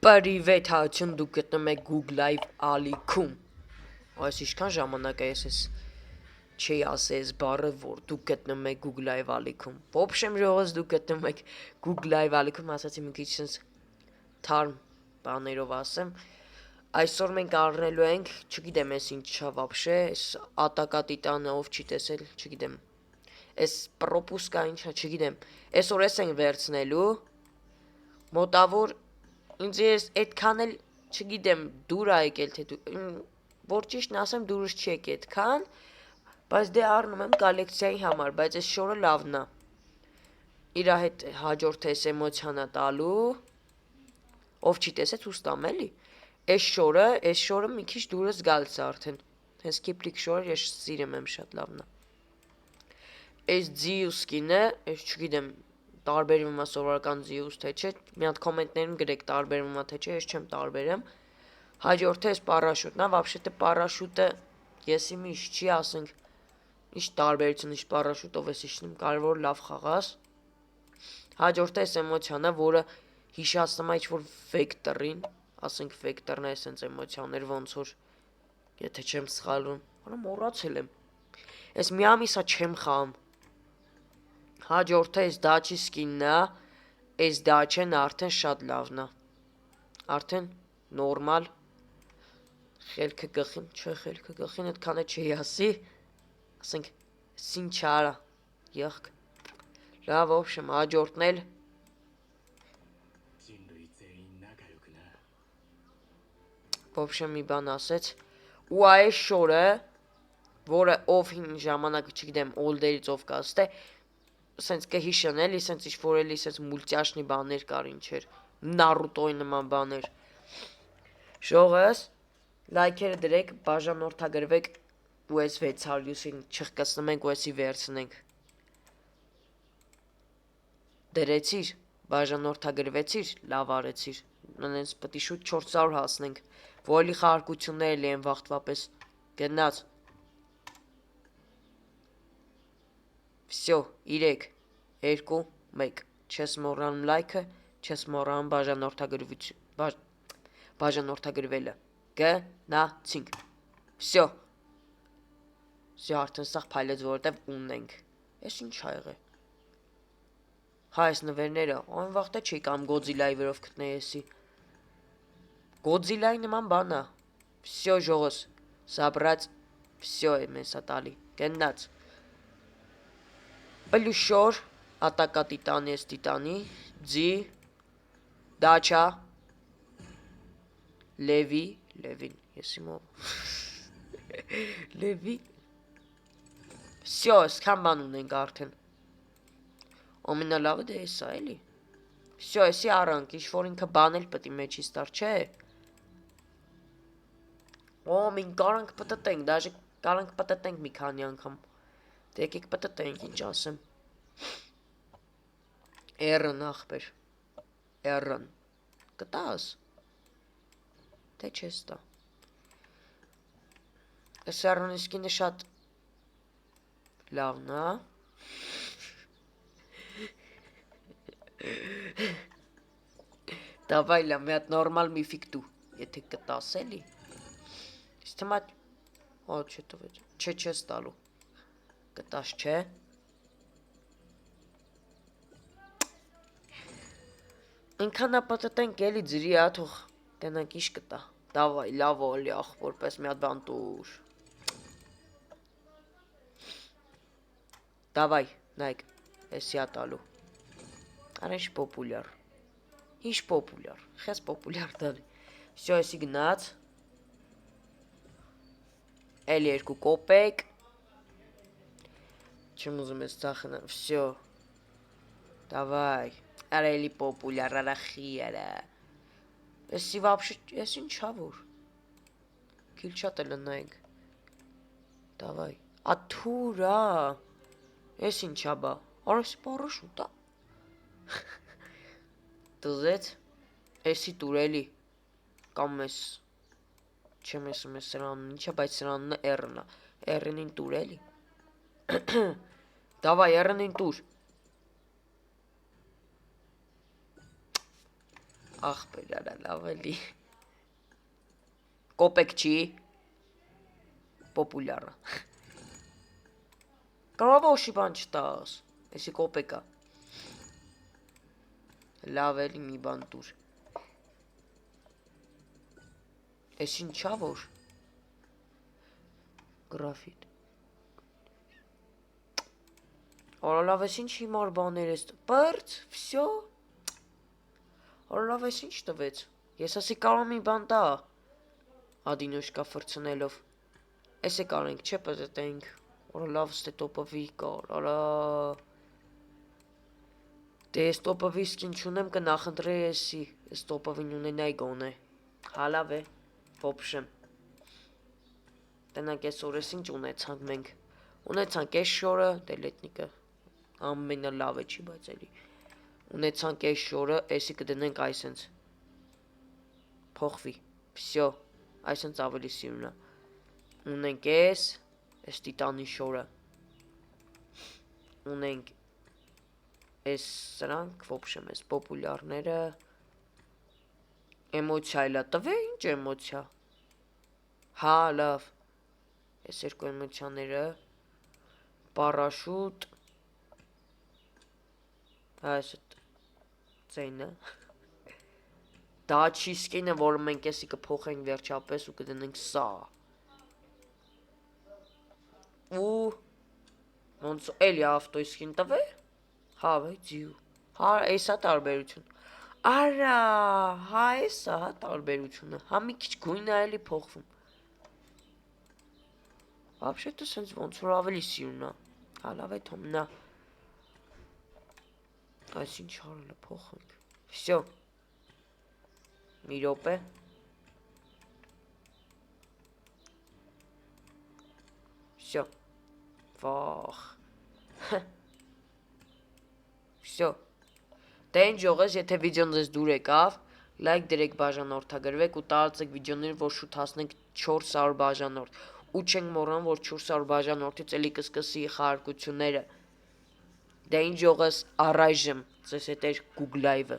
Привет, հայություն, դուք գտնում եք Google Live ալիքում։ Այս ինչքան ժամանակ է ես չի ասես բառը, որ դուք գտնում եք Google Live ալիքում։ Ոբշեմ ժողովուրդ դուք գտնում եք Google Live ալիքում, ասացի մի քիչ sense թարմ բաներով ասեմ։ Այսօր մենք առնելու ենք, չգիտեմ ես ինչա вообще, այս Ատակա Տիտանը ով չի տեսել, չգիտեմ։ Այս պրոպուսկա ինչա, չգիտեմ։ Այսօր ես ենք վերցնելու մոտավոր ինձ ես այդքան էլ չգիտեմ դուր է եկել թե որ ճիշտն ասեմ դուրս չի եկել այդքան, բայց դե առնում եմ կոլեկցիայի համար, բայց այս շորը լավն է։ Իր հետ հաջորդ էս էմոցիան է տալու, ով չի տեսել ցույց տամ էլի։ Այս շորը մի քիչ դուրս գալիս է արդեն։ Հենց Կիպլիկ շորը ես սիրում եմ շատ լավն է։ Այս Ձիուսկինը, ես չգիտեմ տարբերվում է սովորական Ձիուս թե չէ, մի հատ կոմենտներում գրեք տարբերվում է թե չէ, ես չեմ տարբերեմ։ Հաջորդը էս պարաշուտն է, вообще-то պարաշուտը եսի միշտ չի ասենք, ինչ տարբերություն ինչ պարաշուտով ես իշնում, կարևոր լավ խաղաս։ Հաջորդը էս էմոցիանը, որը հիշացնում է ինչ-որ վեկտորին, ասենք վեկտորն է էսենց էմոցիաներ ոնց որ եթե չեմ սխալվում, հələ մոռացել եմ։ Էս մի ամիսա չեմ խաղում։ Հաջորդը էս դաչի սկինն է, էս դաչեն արդեն շատ լավն է։ Արդեն նորմալ խելքը գլխին, չէ խելքը գլխին այդքան է չի ասի, ասենք սինչարա, եղք։ Լավ, ոբշեմ, հաջորդն էլ ոբշեմ մի բան ասեց, ու այս շորը, որը ով հին ժամանակ, չգիտեմ, օլդերից ով կաստ է, սենց կհիշեն էլի, սենց ինչ-որ էլի սենց մուլտյաշնի բաներ կար ինչեր, Նարուտոյի նման բաներ։ Շողս, լայքերը դրեք, բաժանորդագրվեք ու այս 600-ին չխկացնենք ու էսի վերցնենք։ Դրեցիր, բաժանորդագրվեցիր, լավ արեցիր, նենց պտի շուտ 400 հասնենք, որելի խաղարկություններ էլի են վաղտվապես գնաց։ Всё, 3, 2, 1, չես մոռանում լայքը, չես մոռանում բաժանորդագրվելը, գնացինք, всё, արդեն սաղ պայլեց, որովհետև ունենք, ես ինչ ա եղել, հա ես նվերները, այն վաղտե չի կամ Գոդզիլայի վերով կտնեի եսի, Գոդզիլայի նման բան է, всё ժողոս, սաբրած, всё է մեսա տալի, գնաց, Պլյուշոր, Ատակա Տիտանի ես Տիտանի, Ձի, Դաչա, Լևին, ես իմով, Լևի, всё, սկան բան ունենք արդեն, ամենալավը դե եսա էլի, всё, եսի առանք, ինչ-որ ինքը բան էլ պտի մեջից տար, չէ, մենք կարանք պտտենք, դաժե կարանք պտտենք մի քանի անգամ, դե եկեք պտտենք, ինչ ասեմ, R-ն ախպեր, R-ն, կտաս, թե չես տա, ես R-ն իսկինը շատ լավն է, Դավայ լա, մի հատ նորմալ միֆիկ դու, եթե կտաս էլի, ես թմա, չէ տվեց, չէ չես տալու, կտաս չէ, ինքան ապատտենք էլի ձրի ա թող տնանք իշ կտա, դավայ, լավ օլի ախպոր, պես մի հատ բան տուր, դավայ, նայք, եսի ա տալու, արա ինչ պոպուլյար, խես պոպուլյար տալի, всё եսի գնաց, էլի 2 կոպեկ, չեմ ուզում ես ծախնա, всё, դավայ, արա էլի պոպուլյար, արա խի արա, եսի վապշի, ես ինչա որ, քիլ շատ էլ նայենք, դավայ, աթուրա, ես ինչա բա, արա եսի պարաշուտ ա, տզեց, եսի տուր էլի, կամ ես, չեմ եսում ես սրանն ինչա, բայց սրանն R-ն է, R-նին տուր էլի, դավայ R-նին տուր, Ախպեր լավ էլի։ Կոպեկ չի։ Պոպուլյարը։ Կարող ոչի բան չտաս։ Էսի կոպեկա։ Լավ էլի մի բան տուր։ Էս ինչա որ։ Գրաֆիտ։ Արա լավ էս ինչ հիմար բաներ ես։ Բրց, վсё։ Արա լավ էս ինչ տվեց։ Ես ասի կարող մի բան տա։ Ադինոշկա ֆրցնելով։ Էս է կարենք, չէ՞ պատտենք։ Արա լավ ստե տոպովի կար, արա։ Դե ես տոպովի սկին չունեմ կնախնդրե էսի, ես տոպովին ունենայի գոնե։ Հա լավ է, ոբշեմ։ Տնանք այսօր ես ինչ ունեցանք մենք։ Ունեցանք այս շորը, դե լետնիկը ամենալավը չի, բայց էլի։ Ունեցանք այս շորը, էսի կդնենք այսենց։ Փոխվի, վсё, այսենց ավելի սիրուն է։ Ունենք այս տիտանի շորը։ Ունենք այս սրանք, ոբշեմ, այս պոպուլյարները։ Էմոցիա իլա տվե, ինչ էմոցիա։ Հա, լավ։ Այս երկու էմոցիաները պարաշուտ այսդ ծայնը դա չի սկինը, որը մենք էսի կփոխենք վերջապես ու կդնենք սա ու ոնց էլի ավտոյի սկին տվե հա վայ հա էսա տարբերություն արա հա էսա տարբերությունը հա մի քիչ գույնը էլի փոխվում вообще-то սենց ոնց որ ավելի սիրուն է հա լավ է թող մնա Այս ինչ արել է փոխենք Всё Մի րոպե Всё Վախ Всё Դե ինչ ողես եթե վիդեոն ձեզ դուր եկավ լայք դրեք բաժանորդագրվեք ու տարածեք վիդեոները որ շուտ հասնենք 400 բաժանորդ ու չենք մոռանում որ 400 բաժանորդից էլի կսկսի խաղարկությունները Դե ինչ ողես առայժմ ձեզ հետ էր Google Live-ը